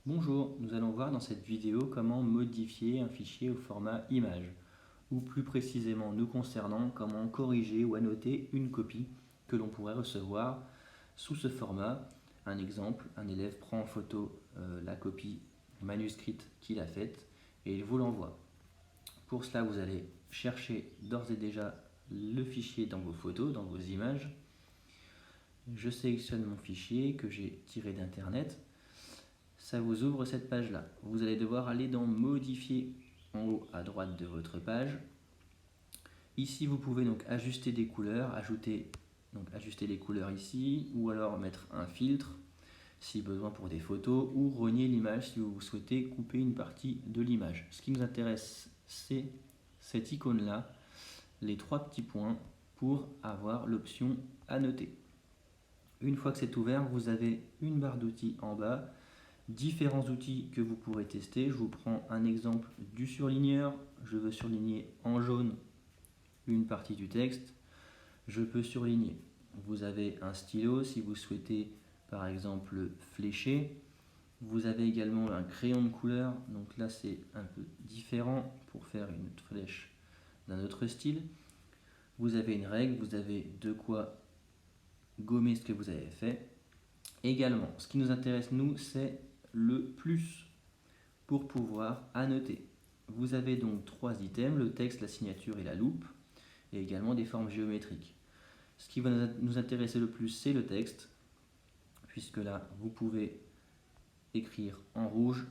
Bonjour, nous allons voir dans cette vidéo comment modifier un fichier au format image, ou plus précisément nous concernant comment corriger ou annoter une copie que l'on pourrait recevoir sous ce format. Un exemple, un élève prend en photo la copie manuscrite qu'il a faite et il vous l'envoie. Pour cela, vous allez chercher d'ores et déjà le fichier dans vos photos, dans vos images. Je sélectionne mon fichier que j'ai tiré d'internet. Ça vous ouvre cette page-là. Vous allez devoir aller dans Modifier en haut à droite de votre page. Ici, vous pouvez donc ajuster des couleurs, ajuster les couleurs ici, ou alors mettre un filtre si besoin pour des photos, ou renier l'image si vous souhaitez couper une partie de l'image. Ce qui nous intéresse, c'est cette icône-là, les trois petits points pour avoir l'option Annoter. Une fois que c'est ouvert, vous avez une barre d'outils en bas, différents outils que vous pourrez tester. Je vous prends un exemple du surligneur. Je veux surligner en jaune une partie du texte. Je peux surligner. Vous avez un stylo si vous souhaitez par exemple flécher. Vous avez également un crayon de couleur. Donc là c'est un peu différent pour faire une flèche d'un autre style. Vous avez une règle, vous avez de quoi gommer ce que vous avez fait. Également, ce qui nous intéresse nous, c'est le plus pour pouvoir annoter. Vous avez donc trois items, le texte, la signature et la loupe, et également des formes géométriques. Ce qui va nous intéresser le plus, c'est le texte, puisque là, vous pouvez écrire en rouge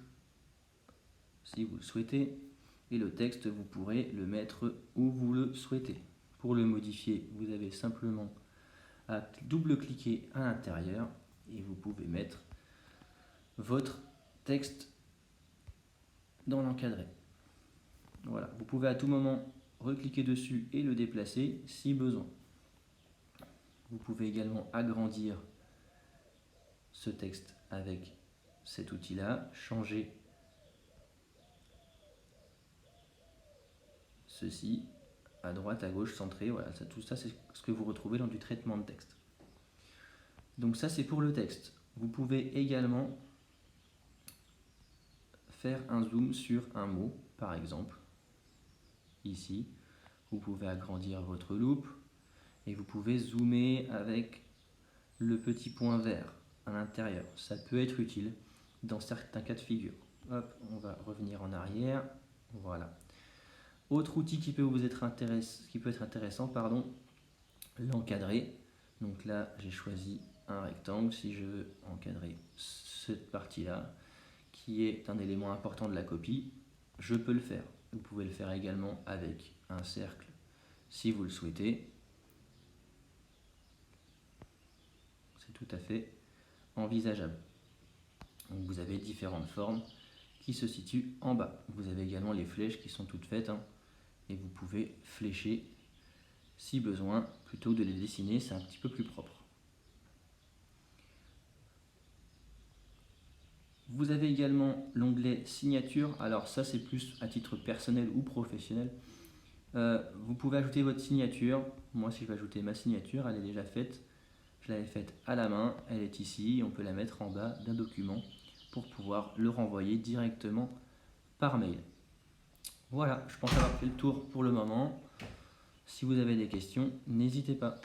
si vous le souhaitez, et le texte, vous pourrez le mettre où vous le souhaitez. Pour le modifier, vous avez simplement à double-cliquer à l'intérieur et vous pouvez mettre votre texte dans l'encadré. Voilà, vous pouvez à tout moment recliquer dessus et le déplacer si besoin. Vous pouvez également agrandir ce texte avec cet outil-là, changer ceci à droite, à gauche, centré. Voilà, tout ça c'est ce que vous retrouvez dans du traitement de texte. Donc ça c'est pour le texte. Vous pouvez également faire un zoom sur un mot, par exemple. Ici, vous pouvez agrandir votre loupe et vous pouvez zoomer avec le petit point vert à l'intérieur. Ça peut être utile dans certains cas de figure. Hop, on va revenir en arrière. Voilà. Autre outil qui peut être intéressant, l'encadrer. Donc là, j'ai choisi un rectangle. Si je veux encadrer cette partie-là, qui est un élément important de la copie, je peux le faire. Vous pouvez le faire également avec un cercle si vous le souhaitez. C'est tout à fait envisageable. Donc vous avez différentes formes qui se situent en bas. Vous avez également les flèches qui sont toutes faites et vous pouvez flécher si besoin plutôt que de les dessiner, c'est un petit peu plus propre. Vous avez également l'onglet signature. Alors ça c'est plus à titre personnel ou professionnel. Vous pouvez ajouter votre signature. Moi si je vais ajouter ma signature, elle est déjà faite. Je l'avais faite à la main, elle est ici. On peut la mettre en bas d'un document pour pouvoir le renvoyer directement par mail. Voilà, je pense avoir fait le tour pour le moment. Si vous avez des questions, n'hésitez pas.